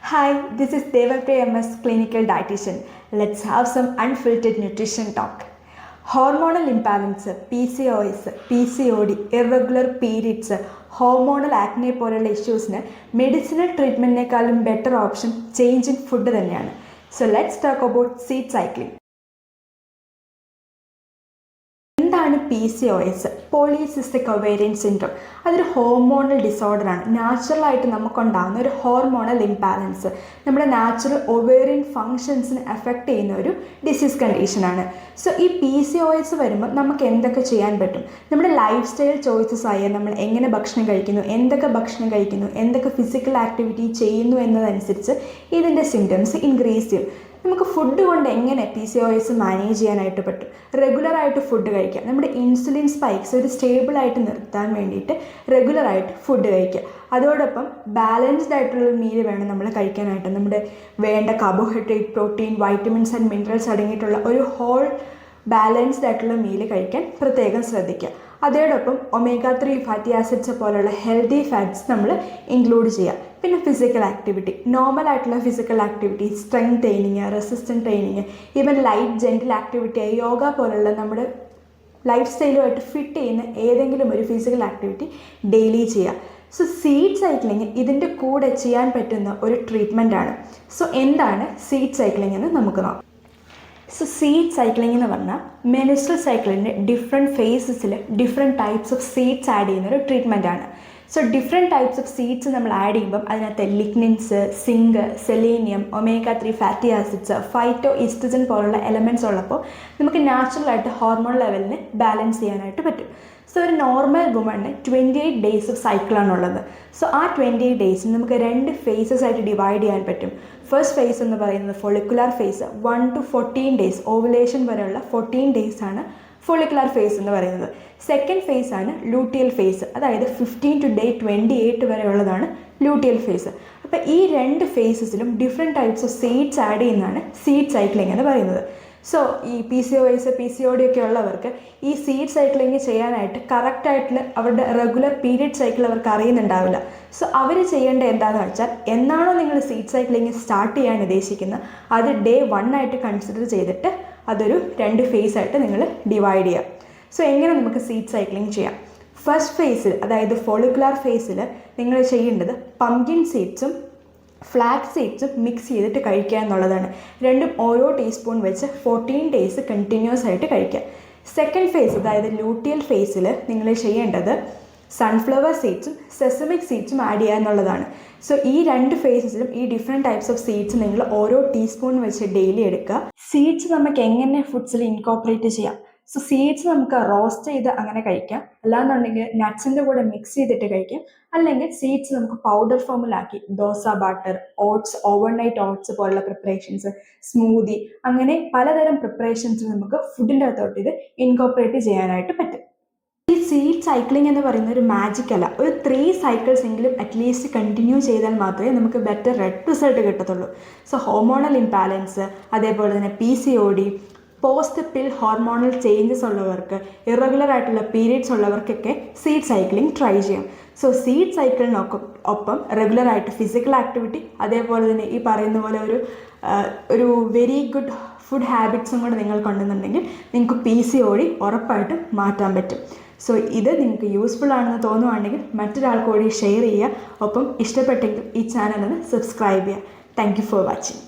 Hi, this is Devapriya MS, clinical dietitian. Let's have some unfiltered nutrition talk. Hormonal imbalance, PCOS, PCOD, irregular periods, hormonal acne പോലുള്ള ഇഷ്യൂസിന് medicinal ട്രീറ്റ്മെൻറ്റിനേക്കാളും better option change in food തന്നെയാണ്. So let's talk about seed cycling. എന്താണ് PCOS? Polycystic ovarian syndrome. അതൊരു hormonal ഡിസോർഡറാണ്. നാച്ചുറലായിട്ട് നമുക്കുണ്ടാകുന്ന ഒരു ഹോർമോണൽ ഇംബാലൻസ്, നമ്മുടെ നാച്ചുറൽ ഒവേറിയൻ ഫങ്ഷൻസിനെ എഫക്റ്റ് ചെയ്യുന്ന ഒരു ഡിസീസ് കണ്ടീഷനാണ്. സോ ഈ PCOS വരുമ്പോൾ നമുക്ക് എന്തൊക്കെ ചെയ്യാൻ പറ്റും? നമ്മുടെ ലൈഫ് സ്റ്റൈൽ ചോയ്സസ് ആയ നമ്മൾ എങ്ങനെ ഭക്ഷണം കഴിക്കുന്നു, എന്തൊക്കെ ഭക്ഷണം കഴിക്കുന്നു, എന്തൊക്കെ ഫിസിക്കൽ ആക്ടിവിറ്റി ചെയ്യുന്നു എന്നതനുസരിച്ച് ഇതിൻ്റെ സിംറ്റംസ് ഇൻക്രീസ് ചെയ്യും. നമുക്ക് ഫുഡ് കൊണ്ട് എങ്ങനെ PCOS മാനേജ് ചെയ്യാനായിട്ട് പറ്റും? റെഗുലറായിട്ട് ഫുഡ് കഴിക്കുക. നമ്മുടെ ഇൻസുലിൻ സ്പൈക്സ് ഒരു സ്റ്റേബിളായിട്ട് നിർത്താൻ വേണ്ടിയിട്ട് റെഗുലറായിട്ട് ഫുഡ് കഴിക്കുക. അതോടൊപ്പം ബാലൻസ്ഡ് ആയിട്ടുള്ള മീൽ വേണം നമ്മൾ കഴിക്കാനായിട്ട്. നമ്മുടെ വേണ്ട carbohydrate, protein, vitamins and minerals അടങ്ങിയിട്ടുള്ള ഒരു ഹോൾ ബാലൻസ്ഡ് ആയിട്ടുള്ള മീൽ കഴിക്കാൻ പ്രത്യേകം ശ്രദ്ധിക്കുക. അതോടൊപ്പം omega-3 ഫാറ്റി ആസിഡ്സ് പോലുള്ള ഹെൽത്തി ഫാറ്റ്സ് നമ്മൾ ഇൻക്ലൂഡ് ചെയ്യുക. പിന്നെ ഫിസിക്കൽ ആക്ടിവിറ്റി, നോർമൽ ആയിട്ടുള്ള physical activity, strength training, resistant training, even light gentle activity, yoga പോലുള്ള നമ്മുടെ ലൈഫ് സ്റ്റൈലുമായിട്ട് ഫിറ്റ് ചെയ്യുന്ന ഏതെങ്കിലും ഒരു ഫിസിക്കൽ ആക്ടിവിറ്റി ഡെയിലി ചെയ്യുക. സോ സീഡ് സൈക്ലിംഗ് ഇതിൻ്റെ കൂടെ ചെയ്യാൻ പറ്റുന്ന ഒരു ട്രീറ്റ്മെൻറ്റാണ്. സോ എന്താണ് സീഡ് സൈക്ലിംഗ് എന്ന് നമുക്ക് നോക്കാം. സോ സീഡ് സൈക്ലിംഗ് എന്ന് പറഞ്ഞാൽ മെൻസ്ട്രൽ സൈക്കിളിൻ്റെ ഡിഫറെൻറ്റ് ഫേസസിൽ different types of seeds add ചെയ്യുന്നൊരു ട്രീറ്റ്മെൻറ്റാണ്. So different types of seeds നമ്മൾ ആഡ് ചെയ്യുമ്പം അതിനകത്ത് lignins, zinc, selenium, omega-3 fatty acids, phyto oestrogen പോലുള്ള എലമെൻറ്റ്സ് ഉള്ളപ്പോൾ നമുക്ക് നാച്ചുറലായിട്ട് ഹോർമോൺ ലെവലിനെ ബാലൻസ് ചെയ്യാനായിട്ട് പറ്റും. സോ ഒരു നോർമൽ വുമണിന് 28 ഡേയ്സ് ഓഫ് സൈക്കിളാണുള്ളത്. സോ ആ 28 ഡേയ്സിന് നമുക്ക് 2 ഫേസസ് ആയിട്ട് ഡിവൈഡ് ചെയ്യാൻ പറ്റും. ഫസ്റ്റ് ഫേസ് എന്ന് പറയുന്നത് follicular phase, 1 to 14 days, ovulation വരെയുള്ള 14 ഡേയ്സ് ആണ് ഫോളിക്കുലാർ ഫേസ് എന്ന് പറയുന്നത്. സെക്കൻഡ് ഫേസ് ആണ് ലൂട്ടിയൽ ഫേസ്, അതായത് 15 to day 28 വരെയുള്ളതാണ് ലൂട്ടിയൽ ഫേസ്. അപ്പോൾ ഈ 2 ഫേസസിലും different types of seeds add ചെയ്യുന്നതാണ് സീഡ് സൈക്ലിംഗ് എന്ന് പറയുന്നത്. സോ ഈ PCOS, PCOD ഒക്കെ ഉള്ളവർക്ക് ഈ സീഡ് സൈക്ലിംഗ് ചെയ്യാനായിട്ട് കറക്റ്റായിട്ടുള്ള അവരുടെ റെഗുലർ പീരിയഡ് സൈക്കിൾ അവർക്ക് അറിയുന്നുണ്ടാവില്ല. സോ അവർ ചെയ്യേണ്ട എന്താണെന്ന് വെച്ചാൽ, എന്നാണോ നിങ്ങൾ സീഡ് സൈക്ലിംഗ് സ്റ്റാർട്ട് ചെയ്യാൻ ഉദ്ദേശിക്കുന്നത് അത് day 1 ആയിട്ട് കൺസിഡർ ചെയ്തിട്ട് അതൊരു 2 ഫേസ് ആയിട്ട് നിങ്ങൾ ഡിവൈഡ് ചെയ്യുക. സോ എങ്ങനെ നമുക്ക് സീഡ് സൈക്ലിംഗ് ചെയ്യാം? ഫസ്റ്റ് ഫേസിൽ, അതായത് ഫോളിക്കുലാർ ഫേസിൽ നിങ്ങൾ ചെയ്യേണ്ടത് പംകിൻ സീഡ്സും ഫ്ലാക്സ് സീഡ്സും മിക്സ് ചെയ്തിട്ട് കഴിക്കുക എന്നുള്ളതാണ്. രണ്ടും ഓരോ ടീസ്പൂൺ വെച്ച് 14 ഡേയ്സ് കണ്ടിന്യൂസ് ആയിട്ട് കഴിക്കുക. സെക്കൻഡ് ഫേസ്, അതായത് ലൂട്ടിയൽ ഫേസിൽ നിങ്ങൾ ചെയ്യേണ്ടത് സൺഫ്ലവർ സീഡ്സും സെസമിക് സീഡ്സും ആഡ് ചെയ്യുക എന്നുള്ളതാണ്. സോ ഈ 2 ഫേസസിലും ഈ ഡിഫറെൻറ്റ് ടൈപ്സ് ഓഫ് സീഡ്സ് നിങ്ങൾ ഓരോ ടീസ്പൂൺ വെച്ച് ഡെയിലി എടുക്കുക. സീഡ്സ് നമുക്ക് എങ്ങനെ ഫുഡ്സിൽ ഇൻകോപ്പറേറ്റ് ചെയ്യാം? സോ സീഡ്സ് നമുക്ക് റോസ്റ്റ് ചെയ്ത് അങ്ങനെ കഴിക്കാം, അല്ലാന്നുണ്ടെങ്കിൽ നട്ട്സിൻ്റെ കൂടെ മിക്സ് ചെയ്തിട്ട് കഴിക്കാം, അല്ലെങ്കിൽ സീഡ്സ് നമുക്ക് പൗഡർ ഫോമിലാക്കി dosa batter, oats, overnight oats പോലുള്ള പ്രിപ്പറേഷൻസ്, സ്മൂതി, അങ്ങനെ പലതരം പ്രിപ്പറേഷൻസ് നമുക്ക് ഫുഡിൻ്റെ അകത്തോട്ട് ഇത് ഇൻകോപ്പറേറ്റ് ചെയ്യാനായിട്ട് പറ്റും. ഈ സീഡ് സൈക്ലിംഗ് എന്ന് പറയുന്ന ഒരു മാജിക് അല്ല. ഒരു 3 സൈക്കിൾസ് എങ്കിലും അറ്റ്ലീസ്റ്റ് കണ്ടിന്യൂ ചെയ്താൽ മാത്രമേ നമുക്ക് ബെറ്റർ റിസൾട്ട് കിട്ടത്തുള്ളൂ. സോ ഹോർമോണൽ ഇംബാലൻസ്, അതേപോലെ തന്നെ PCOD, പോസ്റ്റ് പിൽ ഹോർമോണൽ ചേഞ്ചസ് ഉള്ളവർക്ക്, ഇറഗുലർ ആയിട്ടുള്ള പീരിയഡ്സ് ഉള്ളവർക്കൊക്കെ സീഡ് സൈക്ലിംഗ് ട്രൈ ചെയ്യാം. സോ സീഡ് സൈക്കിളിനൊപ്പം റെഗുലറായിട്ട് ഫിസിക്കൽ ആക്ടിവിറ്റി, അതേപോലെ തന്നെ ഈ പറയുന്ന പോലെ ഒരു വെരി ഗുഡ് ഫുഡ് ഹാബിറ്റ്സും കൂടെ നിങ്ങൾക്കുണ്ടെന്നുണ്ടെങ്കിൽ നിങ്ങൾക്ക് PCOD ഉറപ്പായിട്ടും മാറ്റാൻ പറ്റും. സോ ഇത് നിങ്ങൾക്ക് യൂസ്ഫുൾ ആണെന്ന് തോന്നുവാണെങ്കിൽ മറ്റൊരാൾക്ക് കൂടി ഷെയർ ചെയ്യുക. ഒപ്പം ഇഷ്ടപ്പെട്ടെങ്കിൽ ഈ ചാനൽ ഒന്ന് സബ്സ്ക്രൈബ് ചെയ്യുക. Thank you for watching.